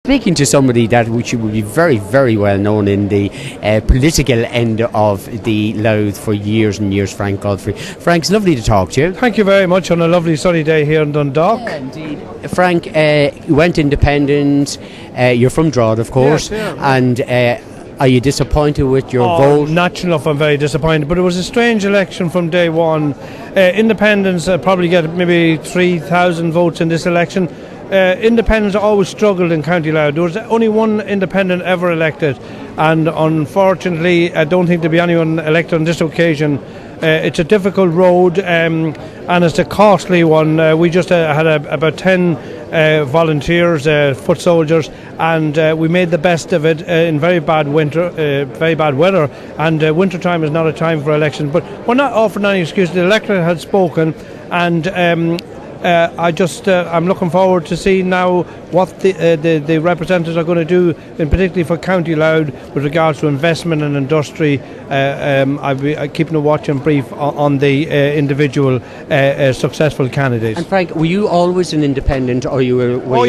Speaking to somebody that which would be very, very well known in the political end of the Louth for years and years, Frank Godfrey. Frank, it's lovely to talk to you. Thank you very much on a lovely sunny day here in Dundalk. Yeah, indeed. Frank, you went independent. You're from Drogheda, of course. Yes, yeah. And are you disappointed with your vote? Natural enough, I'm very disappointed. But it was a strange election from day one. Independents probably get maybe 3,000 votes in this election. Independents always struggled in County Louth. There was only one independent ever elected, and unfortunately I don't think there'll be anyone elected on this occasion. It's a difficult road, and it's a costly one. We just had about 10 volunteers, foot soldiers, and we made the best of it in very bad weather. And winter time is not a time for elections, but we're not offering any excuses. The electorate had spoken, and I'm looking forward to see now what the representatives are going to do, and particularly for County Louth with regards to investment and industry. I'll be keeping a watch and brief on the individual successful candidates. And Frank, were you always an independent, or were you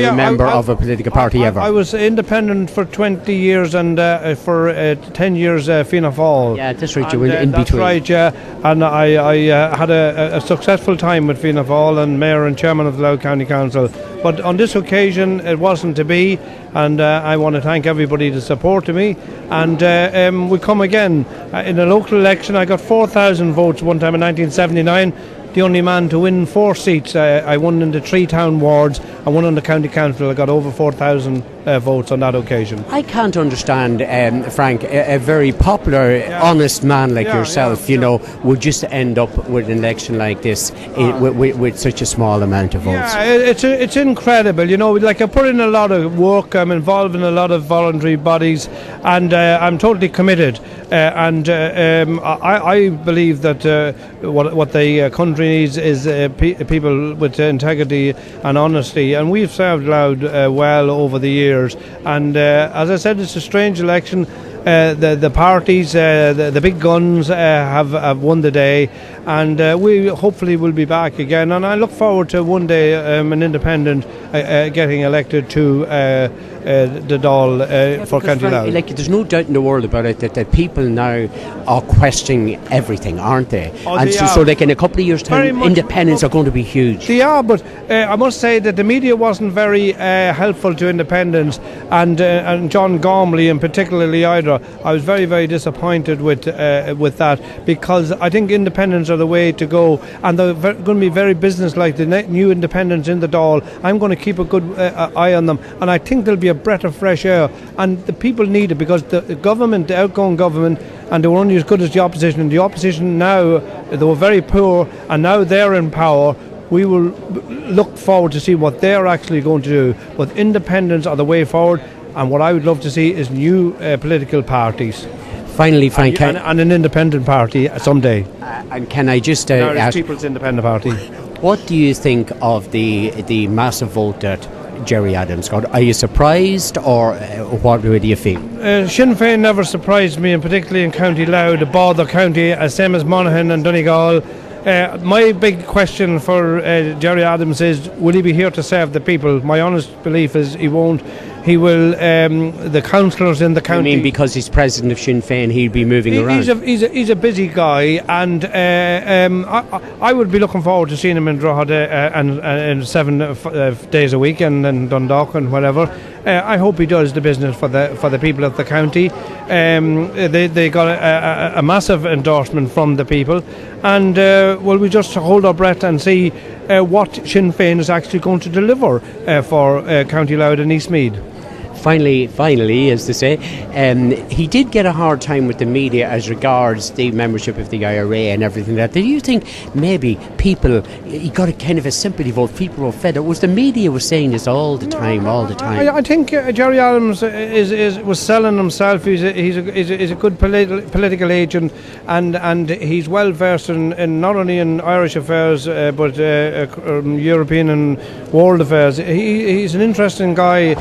a member of a political party ever? I was independent for 20 years and for 10 years Fianna Fáil. Yeah, that's right, you were in that's between. That's right, yeah. And I had a successful time with Fianna Fáil and Mayor and Chairman of the Louth County Council. But on this occasion it wasn't to be, and I want to thank everybody that supported me, and we come again. In a local election I got 4,000 votes one time in 1979, the only man to win 4 seats. I won in the 3 town wards and one on the county council. I got over 4,000 votes on that occasion. I can't understand, Frank, a very popular, honest man like yourself, you know, would just end up with an election like this with such a small amount of votes. Yeah, it's incredible. You know, like I put in a lot of work. I'm involved in a lot of voluntary bodies, and I'm totally committed. I believe that what the country needs is people with integrity and honesty, and we've served Louth well over the years. And as I said, it's a strange election. The parties, the big guns have won the day, and we hopefully will be back again. And I look forward to one day an independent getting elected to the Dáil for County Louth. Like, there's no doubt in the world about it that people now are questioning everything, aren't they? So like in a couple of years' time, independents are going to be huge. They are, but I must say that the media wasn't very helpful to independents, and John Gormley in particularly either. I was very, very disappointed with that, because I think independents are the way to go, and they're going to be very business-like. The new independents in the Dáil, I'm going to keep a good eye on them, and I think there'll be a breath of fresh air, and the people need it, because the government, the outgoing government, and they were only as good as the opposition, and the opposition now, they were very poor, and now they're in power. We will look forward to see what they're actually going to do, but independents are the way forward. And what I would love to see is new political parties. Finally, Frank, and an independent party someday. And can I just ask, People's Independent Party. What do you think of the massive vote that Gerry Adams got? Are you surprised, or what do you feel? Sinn Féin never surprised me, and particularly in County Louth, the Bother County, same as Monaghan and Donegal. My big question for Gerry Adams is, will he be here to serve the people? My honest belief is he won't. He will. The councillors in the county. I mean, because he's president of Sinn Féin, he'll be moving around. He's a busy guy, and I would be looking forward to seeing him in Drogheda and 7 days a week, and Dundalk and whatever. I hope he does the business for the people of the county. They got a massive endorsement from the people, and we just hold our breath and see what Sinn Féin is actually going to deliver for County Louth and Eastmead. Finally, as they say, he did get a hard time with the media as regards the membership of the IRA and everything like that. Do you think maybe he got a kind of a sympathy vote, people were fed up? Was the media was saying this all the time? I think Gerry Adams was selling himself. He's a good political agent, and he's well versed in not only in Irish affairs but European and world affairs. He's an interesting guy.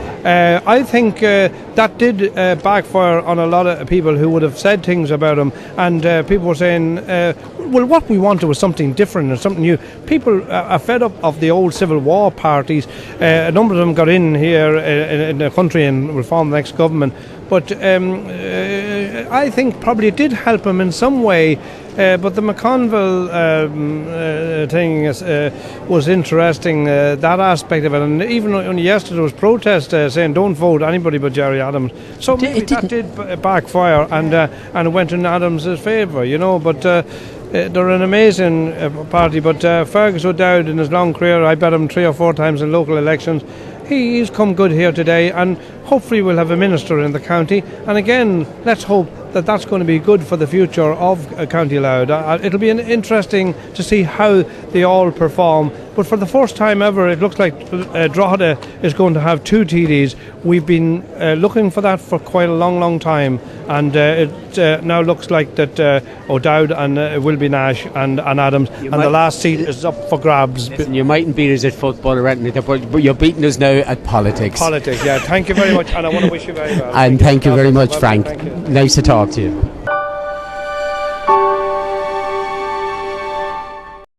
I think that did backfire on a lot of people who would have said things about him, and people were saying, well, what we wanted was something different and something new. People are fed up of the old Civil War parties. A number of them got in here in the country and will form the next government. But I think probably it did help him in some way. But the McConville thing was interesting, that aspect of it. And even only yesterday there was protest saying don't vote anybody but Jerry Adams. So maybe that did backfire, and it went in Adams' favour, you know. But they're an amazing party. But Fergus O'Dowd, in his long career, I bet him 3 or 4 times in local elections. He's come good here today, and hopefully we'll have a minister in the county. And again, let's hope that that's going to be good for the future of County Louth. It'll be interesting to see how they all perform. But for the first time ever, it looks like Drogheda is going to have 2 TDs. We've been looking for that for quite a long, long time. And it now looks like that O'Dowd and will be Nash and Adams. The last seat is up for grabs. Listen, you mightn't beat us at football or anything, but you're beating us now at politics. Politics, yeah. Thank you very much. And I want to wish you very well. And thank you very much, Frank. Nice to talk to you.